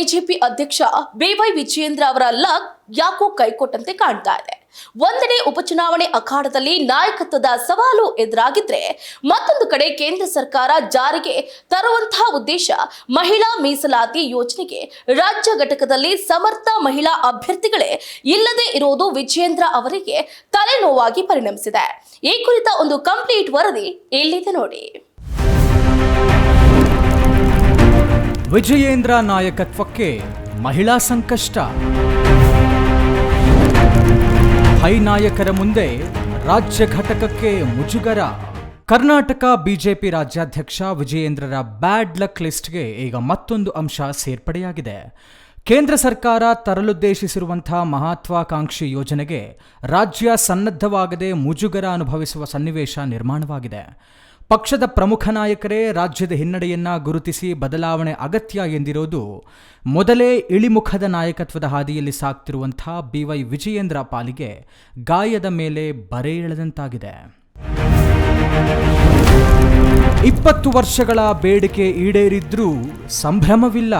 BJP ಅಧ್ಯಕ್ಷ B Y Vijayendra ಅವರ luck ಯಾಕೋ ಕೈಕೊಟ್ಟಂತೆ ಕಾಣ್ತಾ ಇದೆ. ಒಂದೆಡೆ ಉಪಚುನಾವಣೆ ಅಖಾಡದಲ್ಲಿ ನಾಯಕತ್ವದ ಸವಾಲು ಎದುರಾಗಿದ್ರೆ, ಮತ್ತೊಂದು ಕಡೆ ಕೇಂದ್ರ ಸರ್ಕಾರ ಜಾರಿಗೆ ತರುವಂತಹ ಉದ್ದೇಶ ಮಹಿಳಾ ಮೀಸಲಾತಿ ಯೋಜನೆಗೆ ರಾಜ್ಯ ಘಟಕದಲ್ಲಿ ಸಮರ್ಥ ಮಹಿಳಾ ಅಭ್ಯರ್ಥಿಗಳೇ ಇಲ್ಲದೆ ಇರುವುದು ವಿಜಯೇಂದ್ರ ಅವರಿಗೆ ತಲೆನೋವಾಗಿ ಪರಿಣಮಿಸಿದೆ. ಈ ಕುರಿತ ಒಂದು ಕಂಪ್ಲೀಟ್ ವರದಿ ಇಲ್ಲಿದೆ ನೋಡಿ. ವಿಜಯೇಂದ್ರ ನಾಯಕತ್ವಕ್ಕೆ ಮಹಿಳಾ ಸಂಕಷ್ಟ. ಹೈ ನಾಯಕರ ಮುಂದೆ ರಾಜ್ಯ ಘಟಕಕ್ಕೆ ಮುಜುಗರ. ಕರ್ನಾಟಕ ಬಿಜೆಪಿ ರಾಜ್ಯಾಧ್ಯಕ್ಷ ವಿಜಯೇಂದ್ರರ ಬ್ಯಾಡ್ ಲಕ್ ಲಿಸ್ಟ್ಗೆ ಈಗ ಮತ್ತೊಂದು ಅಂಶ ಸೇರ್ಪಡೆಯಾಗಿದೆ. ಕೇಂದ್ರ ಸರ್ಕಾರ ತರಲುದ್ದೇಶಿಸಿರುವಂತಹ ಮಹತ್ವಾಕಾಂಕ್ಷಿ ಯೋಜನೆಗೆ ರಾಜ್ಯ ಸನ್ನದ್ಧವಾಗದೆ ಮುಜುಗರ ಅನುಭವಿಸುವ ಸನ್ನಿವೇಶ ನಿರ್ಮಾಣವಾಗಿದೆ. ಪಕ್ಷದ ಪ್ರಮುಖ ನಾಯಕರೇ ರಾಜ್ಯದ ಹಿನ್ನಡೆಯನ್ನ ಗುರುತಿಸಿ ಬದಲಾವಣೆ ಅಗತ್ಯ ಎಂದಿರೋದು ಮೊದಲೇ ಇಳಿಮುಖದ ನಾಯಕತ್ವದ ಹಾದಿಯಲ್ಲಿ ಸಾಗ್ತಿರುವಂತಹ ಬಿವೈ ವಿಜಯೇಂದ್ರ ಪಾಲಿಗೆ ಗಾಯದ ಮೇಲೆ ಬರೆ ಎಳೆದಂತಾಗಿದೆ. 20 ವರ್ಷಗಳ ಬೇಡಿಕೆ ಈಡೇರಿದ್ರೂ ಸಂಭ್ರಮವಿಲ್ಲ.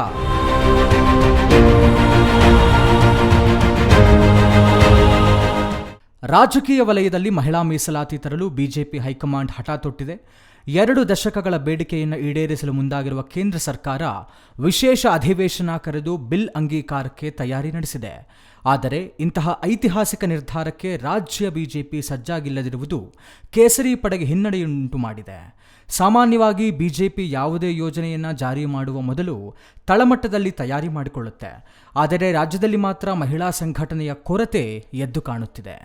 ರಾಜಕೀಯ ವಲಯದಲ್ಲಿ ಮಹಿಳಾ ಮೀಸಲಾತಿ ತರಲು ಬಿಜೆಪಿ ಹೈಕಮಾಂಡ್ ಹಠ ತೊಟ್ಟಿದೆ. 2 ದಶಕಗಳ ಬೇಡಿಕೆಯನ್ನು ಈಡೇರಿಸಲು ಮುಂದಾಗಿರುವ ಕೇಂದ್ರ ಸರ್ಕಾರ ವಿಶೇಷ ಅಧಿವೇಶನ ಕರೆದು ಬಿಲ್ ಅಂಗೀಕಾರಕ್ಕೆ ತಯಾರಿ ನಡೆಸಿದೆ. ಆದರೆ ಇಂತಹ ಐತಿಹಾಸಿಕ ನಿರ್ಧಾರಕ್ಕೆ ರಾಜ್ಯ ಬಿಜೆಪಿ ಸಜ್ಜಾಗಿಲ್ಲದಿರುವುದು ಕೇಸರಿ ಪಡೆಗೆ ಹಿನ್ನಡೆಯುಂಟು ಮಾಡಿದೆ. ಸಾಮಾನ್ಯವಾಗಿ ಬಿಜೆಪಿ ಯಾವುದೇ ಯೋಜನೆಯನ್ನು ಜಾರಿ ಮಾಡುವ ಮೊದಲು ತಳಮಟ್ಟದಲ್ಲಿ ತಯಾರಿ ಮಾಡಿಕೊಳ್ಳುತ್ತೆ. ಆದರೆ ರಾಜ್ಯದಲ್ಲಿ ಮಾತ್ರ ಮಹಿಳಾ ಸಂಘಟನೆಯ ಕೊರತೆ ಎದ್ದು ಕಾಣುತ್ತಿದೆ.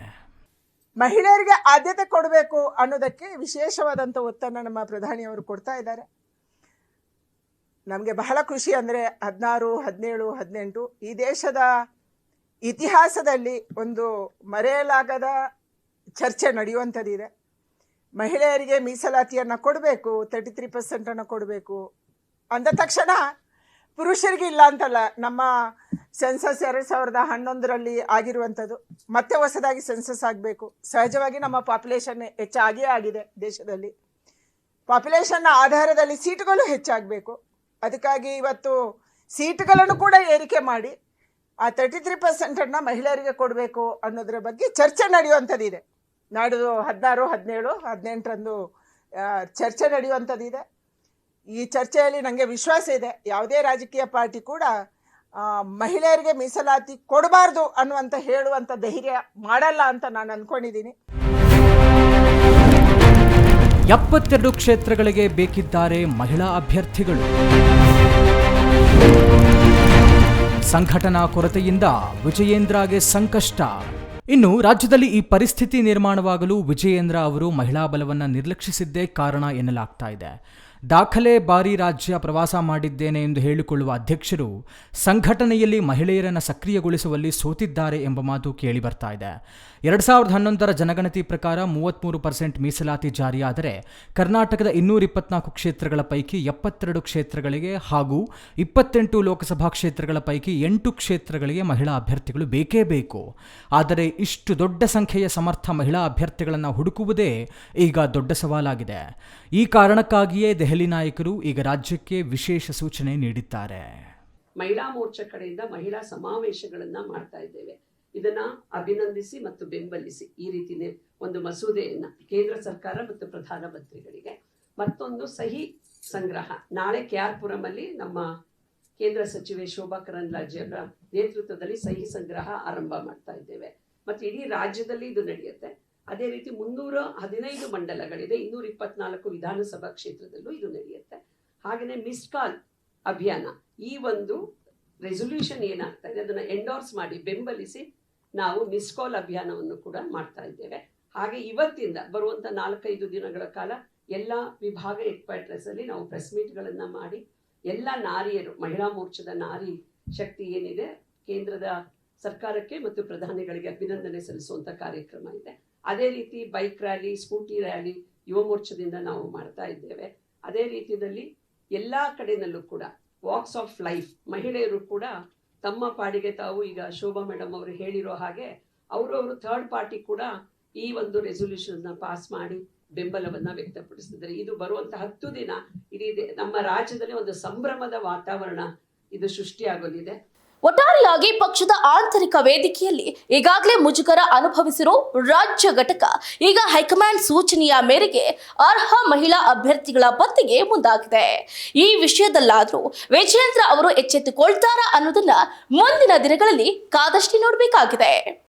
ಮಹಿಳೆಯರಿಗೆ ಆದ್ಯತೆ ಕೊಡಬೇಕು ಅನ್ನೋದಕ್ಕೆ ವಿಶೇಷವಾದಂಥ ಒತ್ತನ್ನು ನಮ್ಮ ಪ್ರಧಾನಿಯವರು ಕೊಡ್ತಾ ಇದ್ದಾರೆ. ನಮಗೆ ಬಹಳ ಖುಷಿ ಅಂದರೆ 16, 17, 18 ಈ ದೇಶದ ಇತಿಹಾಸದಲ್ಲಿ ಒಂದು ಮರೆಯಲಾಗದ ಚರ್ಚೆ ನಡೆಯುವಂಥದ್ದಿದೆ. ಮಹಿಳೆಯರಿಗೆ ಮೀಸಲಾತಿಯನ್ನು ಕೊಡಬೇಕು, 33% ಕೊಡಬೇಕು ಅಂದ ತಕ್ಷಣ ಪುರುಷರಿಗೆ ಇಲ್ಲ ಅಂತಲ್ಲ. ನಮ್ಮ ಸೆನ್ಸಸ್ 2011 ಆಗಿರುವಂಥದ್ದು, ಮತ್ತೆ ಹೊಸದಾಗಿ ಸೆನ್ಸಸ್ ಆಗಬೇಕು. ಸಹಜವಾಗಿ ನಮ್ಮ ಪಾಪ್ಯುಲೇಷನ್ ಹೆಚ್ಚಾಗೇ ಆಗಿದೆ. ದೇಶದಲ್ಲಿ ಪಾಪ್ಯುಲೇಷನ್ನ ಆಧಾರದಲ್ಲಿ ಸೀಟುಗಳು ಹೆಚ್ಚಾಗಬೇಕು. ಅದಕ್ಕಾಗಿ ಇವತ್ತು ಸೀಟುಗಳನ್ನು ಕೂಡ ಏರಿಕೆ ಮಾಡಿ ಆ 33% ಮಹಿಳೆಯರಿಗೆ ಕೊಡಬೇಕು ಅನ್ನೋದ್ರ ಬಗ್ಗೆ ಚರ್ಚೆ ನಡೆಯುವಂಥದ್ದಿದೆ. ನಾಡಿದ್ದು 16, 17, 18 ಚರ್ಚೆ ನಡೆಯುವಂಥದ್ದಿದೆ. ಈ ಚರ್ಚೆಯಲ್ಲಿ ನನಗೆ ವಿಶ್ವಾಸ ಇದೆ, ಯಾವುದೇ ರಾಜಕೀಯ ಪಾರ್ಟಿ ಕೂಡ ಮಹಿಳೆಯರಿಗೆ ಮೀಸಲಾತಿ ಕೊಡಬಾರ್ದು ಅನ್ನುವಂಥ ಹೇಳುವಂಥ ಧೈರ್ಯ ಮಾಡಲ್ಲ ಅಂತ ನಾನು ಅಂದ್ಕೊಂಡಿದ್ದೀನಿ. 72 ಕ್ಷೇತ್ರಗಳಿಗೆ ಬೇಕಿದ್ದಾರೆ ಮಹಿಳಾ ಅಭ್ಯರ್ಥಿಗಳು. ಸಂಘಟನಾ ಕೊರತೆಯಿಂದ ವಿಜಯೇಂದ್ರಗೆ ಸಂಕಷ್ಟ. ಇನ್ನು ರಾಜ್ಯದಲ್ಲಿ ಈ ಪರಿಸ್ಥಿತಿ ನಿರ್ಮಾಣವಾಗಲು ವಿಜಯೇಂದ್ರ ಅವರು ಮಹಿಳಾ ಬಲವನ್ನು ನಿರ್ಲಕ್ಷಿಸಿದ್ದೇ ಕಾರಣ ಎನ್ನಲಾಗ್ತಾ ಇದೆ. ದಾಖಲೆ ಬಾರಿ ರಾಜ್ಯ ಪ್ರವಾಸ ಮಾಡಿದ್ದೇನೆ ಎಂದು ಹೇಳಿಕೊಳ್ಳುವ ಅಧ್ಯಕ್ಷರು ಸಂಘಟನೆಯಲ್ಲಿ ಮಹಿಳೆಯರನ್ನು ಸಕ್ರಿಯಗೊಳಿಸುವಲ್ಲಿ ಸೋತಿದ್ದಾರೆ ಎಂಬ ಮಾತು ಕೇಳಿ ಬರ್ತಾ ಇದೆ. 2011 ಜನಗಣತಿ ಪ್ರಕಾರ 33% ಮೀಸಲಾತಿ ಜಾರಿಯಾದರೆ ಕರ್ನಾಟಕದ 224 ಕ್ಷೇತ್ರಗಳ ಪೈಕಿ 72 ಕ್ಷೇತ್ರಗಳಿಗೆ ಹಾಗೂ 28 ಲೋಕಸಭಾ ಕ್ಷೇತ್ರಗಳ ಪೈಕಿ 8 ಕ್ಷೇತ್ರಗಳಿಗೆ ಮಹಿಳಾ ಅಭ್ಯರ್ಥಿಗಳು ಬೇಕೇ ಬೇಕು. ಆದರೆ ಇಷ್ಟು ದೊಡ್ಡ ಸಂಖ್ಯೆಯ ಸಮರ್ಥ ಮಹಿಳಾ ಅಭ್ಯರ್ಥಿಗಳನ್ನು ಹುಡುಕುವುದೇ ಈಗ ದೊಡ್ಡ ಸವಾಲಾಗಿದೆ. ಈ ಕಾರಣಕ್ಕಾಗಿಯೇ ದೆಹಲಿ ನಾಯಕರು ಈಗ ರಾಜ್ಯಕ್ಕೆ ವಿಶೇಷ ಸೂಚನೆ ನೀಡಿದ್ದಾರೆ. ಮಹಿಳಾ ಮೋರ್ಚಾ ಕಡೆಯಿಂದ ಮಹಿಳಾ ಸಮಾವೇಶಗಳನ್ನ ಮಾಡ್ತಾ ಇದ್ದೇವೆ. ಇದನ್ನ ಅಭಿನಂದಿಸಿ ಮತ್ತು ಬೆಂಬಲಿಸಿ ಈ ರೀತಿ ಒಂದು ಮಸೂದೆಯನ್ನ ಕೇಂದ್ರ ಸರ್ಕಾರ ಮತ್ತು ಪ್ರಧಾನಮಂತ್ರಿಗಳಿಗೆ ಮತ್ತೊಂದು ಸಹಿ ಸಂಗ್ರಹ ನಾಳೆ KR-ಪುರಂ ಅಲ್ಲಿ ನಮ್ಮ ಕೇಂದ್ರ ಸಚಿವೆ ಶೋಭಾ ಕರಂದ್ಲಾಜೆ ಅವರ ನೇತೃತ್ವದಲ್ಲಿ ಸಹಿ ಸಂಗ್ರಹ ಆರಂಭ ಮಾಡ್ತಾ ಇದ್ದೇವೆ. ಮತ್ತೆ ಇಡೀ ರಾಜ್ಯದಲ್ಲಿ ಇದು ನಡೆಯುತ್ತೆ. ಅದೇ ರೀತಿ 315 ಮಂಡಲಗಳಿದೆ, 224 ವಿಧಾನಸಭಾ ಕ್ಷೇತ್ರದಲ್ಲೂ ಇದು ನಡೆಯುತ್ತೆ. ಹಾಗೆಯೇ ಮಿಸ್ ಕಾಲ್ ಅಭಿಯಾನ, ಈ ಒಂದು ರೆಸೊಲ್ಯೂಷನ್ ಏನಾಗ್ತಾ ಇದೆ ಅದನ್ನು ಎಂಡೋರ್ಸ್ ಮಾಡಿ ಬೆಂಬಲಿಸಿ ನಾವು ಮಿಸ್ ಕಾಲ್ ಅಭಿಯಾನವನ್ನು ಕೂಡ ಮಾಡ್ತಾ ಇದ್ದೇವೆ. ಹಾಗೆ ಇವತ್ತಿಂದ ಬರುವಂಥ 4-5 ದಿನಗಳ ಕಾಲ ಎಲ್ಲ ವಿಭಾಗ ಹೆಡ್ ಕ್ವಾರ್ಟರ್ಸ್ ಅಲ್ಲಿ ನಾವು ಪ್ರೆಸ್ ಮೀಟ್ಗಳನ್ನ ಮಾಡಿ ಎಲ್ಲ ನಾರಿಯರು, ಮಹಿಳಾ ಮೋರ್ಚಾದ ನಾರಿ ಶಕ್ತಿ ಏನಿದೆ ಕೇಂದ್ರದ ಸರ್ಕಾರಕ್ಕೆ ಮತ್ತು ಪ್ರಧಾನಿಗಳಿಗೆ ಅಭಿನಂದನೆ ಸಲ್ಲಿಸುವಂಥ ಕಾರ್ಯಕ್ರಮ ಇದೆ. ಅದೇ ರೀತಿ ಬೈಕ್ ರ್ಯಾಲಿ, ಸ್ಕೂಟಿ ರ್ಯಾಲಿ ಯುವ ಮೋರ್ಚಾದಿಂದ ನಾವು ಮಾಡ್ತಾ ಇದ್ದೇವೆ. ಅದೇ ರೀತಿಯಲ್ಲಿ ಎಲ್ಲ ಕಡೆಯಲ್ಲೂ ಕೂಡ ವಾಕ್ಸ್ ಆಫ್ ಲೈಫ್, ಮಹಿಳೆಯರು ಕೂಡ ತಮ್ಮ ಪಾಡಿಗೆ ತಾವು ಈಗ ಶೋಭಾ ಮೇಡಮ್ ಅವರು ಹೇಳಿರೋ ಹಾಗೆ ಅವರು ಥರ್ಡ್ ಪಾರ್ಟಿ ಕೂಡ ಈ ಒಂದು ರೆಸೊಲ್ಯೂಷನ್ ಪಾಸ್ ಮಾಡಿ ಬೆಂಬಲವನ್ನ ವ್ಯಕ್ತಪಡಿಸಿದ್ದಾರೆ. ಇದು ಬರುವಂತ 10 ದಿನ ಇಡೀ ನಮ್ಮ ರಾಜ್ಯದಲ್ಲಿ ಒಂದು ಸಂಭ್ರಮದ ವಾತಾವರಣ ಇದು ಸೃಷ್ಟಿಯಾಗಲಿದೆ. ಒಟ್ಟಾರೆಯಾಗಿ ಪಕ್ಷದ ಆಂತರಿಕ ವೇದಿಕೆಯಲ್ಲಿ ಈಗಾಗಲೇ ಮುಜುಗರ ಅನುಭವಿಸಿರೋ ರಾಜ್ಯ ಘಟಕ ಈಗ ಹೈಕಮಾಂಡ್ ಸೂಚನೆಯ ಮೇರೆಗೆ ಅರ್ಹ ಮಹಿಳಾ ಅಭ್ಯರ್ಥಿಗಳ ಪತ್ತೆಗೆ ಮುಂದಾಗಿದೆ. ಈ ವಿಷಯದಲ್ಲಾದ್ರೂ ವಿಜಯೇಂದ್ರ ಅವರು ಎಚ್ಚೆತ್ತುಕೊಳ್ತಾರಾ ಅನ್ನೋದನ್ನ ಮುಂದಿನ ದಿನಗಳಲ್ಲಿ ಕಾದಷ್ಟೇ ನೋಡಬೇಕಾಗಿದೆ.